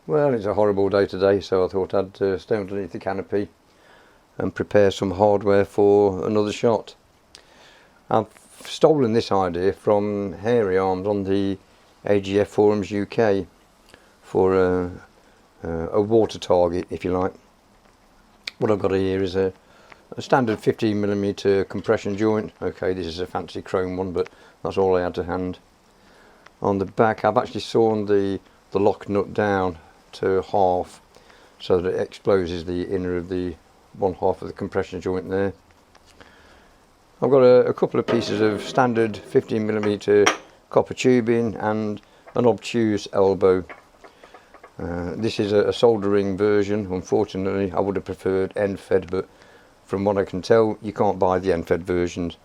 Well, it's a horrible day today, so I thought I'd stay underneath the canopy and prepare some hardware for another shot. I've stolen this idea from Hairyarms on the AGF forums UK for a water target, if you like. What I've got here is a standard 15mm compression joint. Okay, this is a fancy chrome one, but that's all I had to hand. On the back, I've actually sawn the lock nut down to half so that it exposes the inner of the one half of the compression joint there. I've got a couple of pieces of standard 15mm copper tubing and an obtuse elbow. This is a soldering version. Unfortunately, I would have preferred end-fed, but from what I can tell, you can't buy the end-fed versions.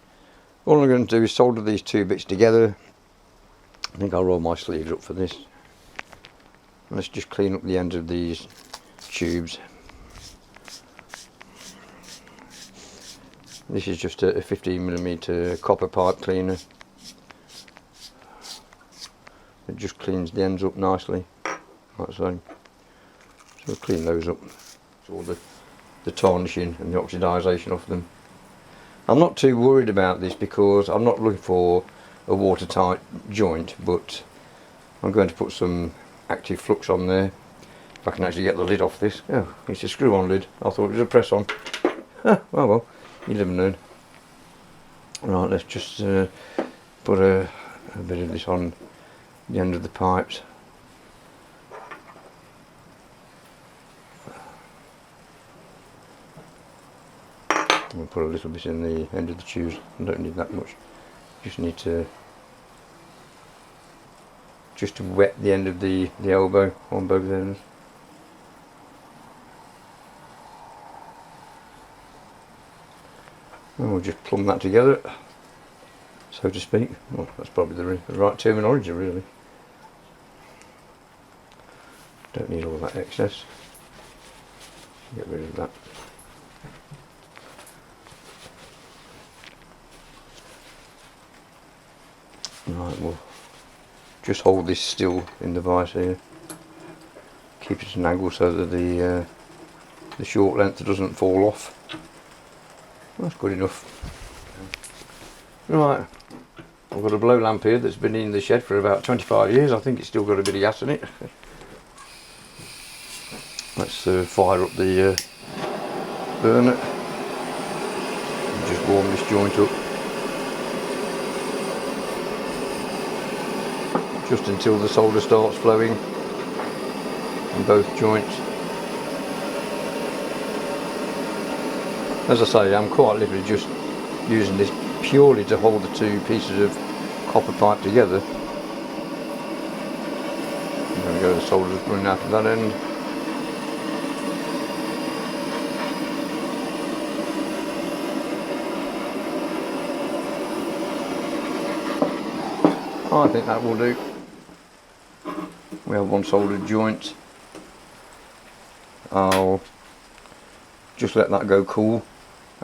All I'm going to do is solder these two bits together. I think I'll roll my sleeves up for this. Let's just clean up the ends of these tubes. This is just a 15mm copper pipe cleaner. It just cleans the ends up nicely, like so. So we'll clean those up. So all the tarnishing and the oxidisation off them. I'm not too worried about this because I'm not looking for a watertight joint, but I'm going to put some active flux on there. If I can actually get the lid off this. Oh, it's a screw-on lid. I thought it was a press-on. Oh well, you never know. Right, let's just put a bit of this on the end of the pipes. We'll put a little bit in the end of the tubes. I don't need that much. Just need to wet the end of the elbow on both ends. And we'll just plumb that together, so to speak. Well, that's probably the right terminology, really. Don't need all that excess. Get rid of that. Right, we'll just hold this still in the vise here. Keep it at an angle so that the short length doesn't fall off. That's good enough. Right, I've got a blow lamp here that's been in the shed for about 25 years. I think it's still got a bit of gas in it. Let's fire up the burner and just warm this joint up. Just until the solder starts flowing in both joints. As I say, I'm quite literally just using this purely to hold the two pieces of copper pipe together. And there we go, the solder's running out of that end. I think that will do. We have one soldered joint. I'll just let that go cool.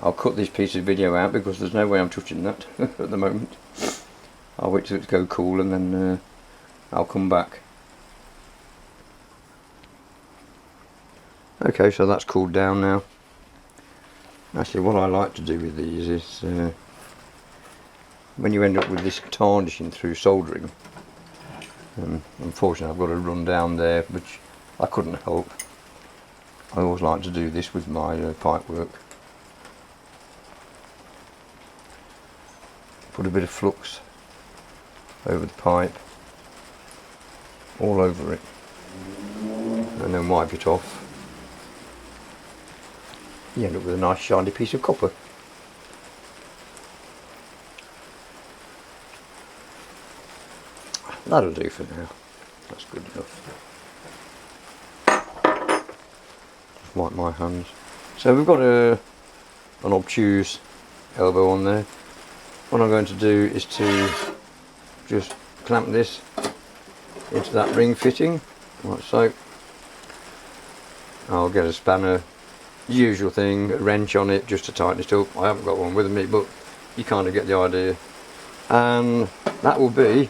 I'll cut this piece of video out because there's no way I'm touching that at the moment. I'll wait till it go cool and then I'll come back. Okay, so that's cooled down now. Actually, what I like to do with these is when you end up with this tarnishing through soldering, unfortunately I've got a run down there, which I couldn't help. I always like to do this with my pipe work. Put a bit of flux over the pipe, all over it, and then wipe it off. You end up with a nice shiny piece of copper. That'll do for now. That's good enough. Just wipe my hands. So we've got an obtuse elbow on there. What I'm going to do is to just clamp this into that ring fitting, like so. I'll get a spanner, usual thing, a wrench on it just to tighten it up. I haven't got one with me, but you kind of get the idea. And that will be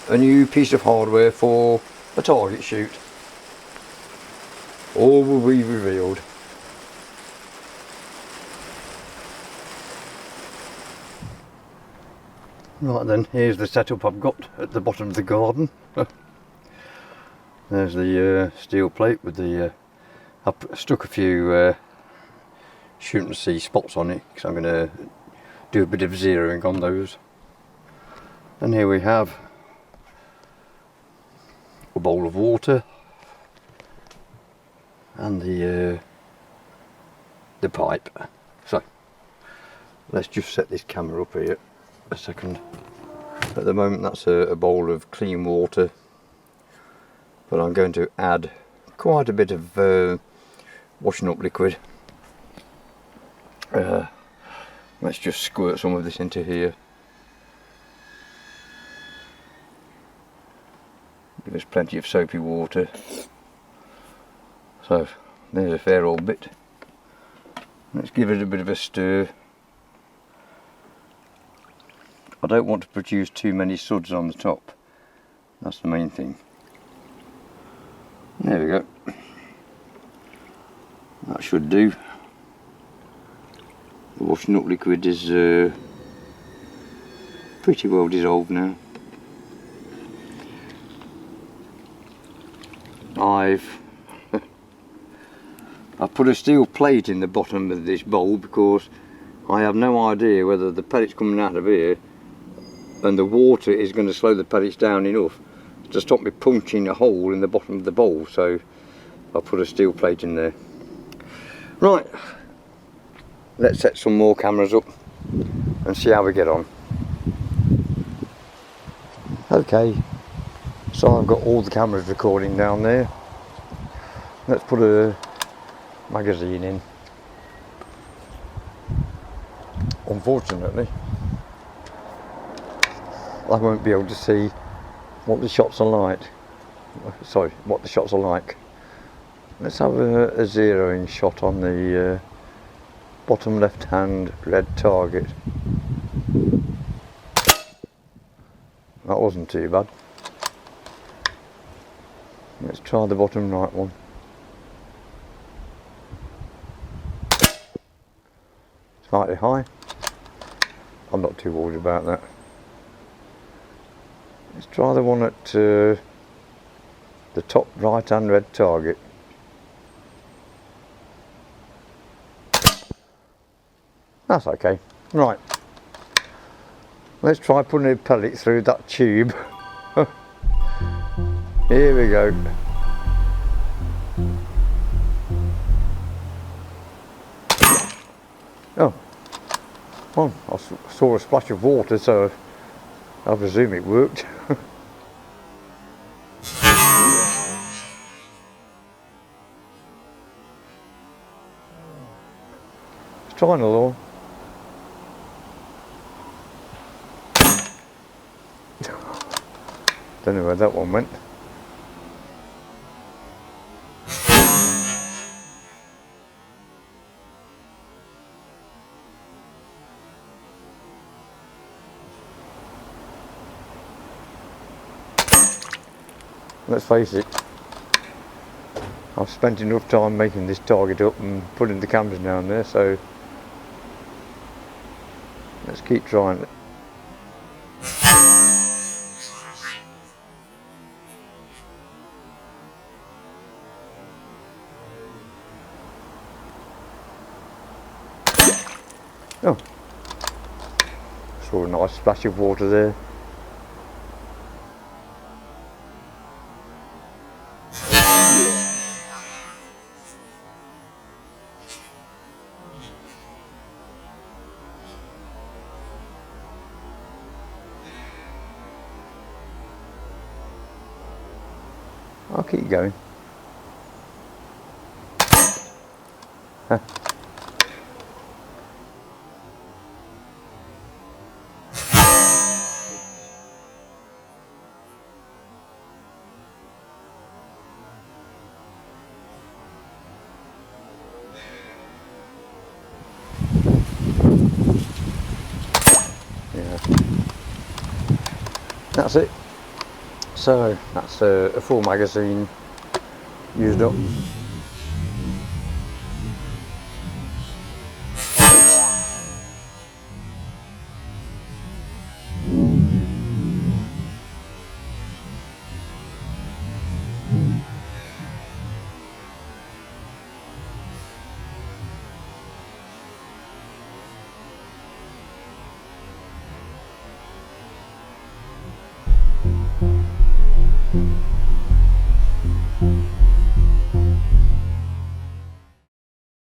a new piece of hardware for a target shoot. All will be revealed. Right then, here's the setup I've got at the bottom of the garden. There's the steel plate with the I've stuck a few shoot and see spots on it because I'm going to do a bit of zeroing on those. And here we have a bowl of water and the pipe. So let's just set this camera up here a second. At the moment that's a bowl of clean water, but I'm going to add quite a bit of washing up liquid. Let's just squirt some of this into here. Give us plenty of soapy water. So there's a fair old bit. Let's give it a bit of a stir. I don't want to produce too many suds on the top. That's the main thing. There we go. That should do. The washing up liquid is pretty well dissolved now. I've put a steel plate in the bottom of this bowl because I have no idea whether the pellets coming out of here and the water is going to slow the pellets down enough to stop me punching a hole in the bottom of the bowl, so I put a steel plate in there. Right, let's set some more cameras up and see how we get on. Okay, so I've got all the cameras recording down there. Let's put a magazine in. Unfortunately, I won't be able to see what the shots are like. Sorry, what the shots are like. Let's have a zeroing shot on the bottom left hand red target. That wasn't too bad. Let's try the bottom right one. Slightly high. I'm not too worried about that. Let's try the one at the top right hand red target. That's okay. Right. Let's try putting a pellet through that tube. Here we go. Oh. Well, I saw a splash of water, so I presume it worked. Let's try another one. Don't know where that one went. Let's face it, I've spent enough time making this target up and putting the cameras down there, so let's keep trying it. Oh, saw a nice splash of water there. I'll keep going. Huh. Yeah. That's it. So that's a full magazine used up.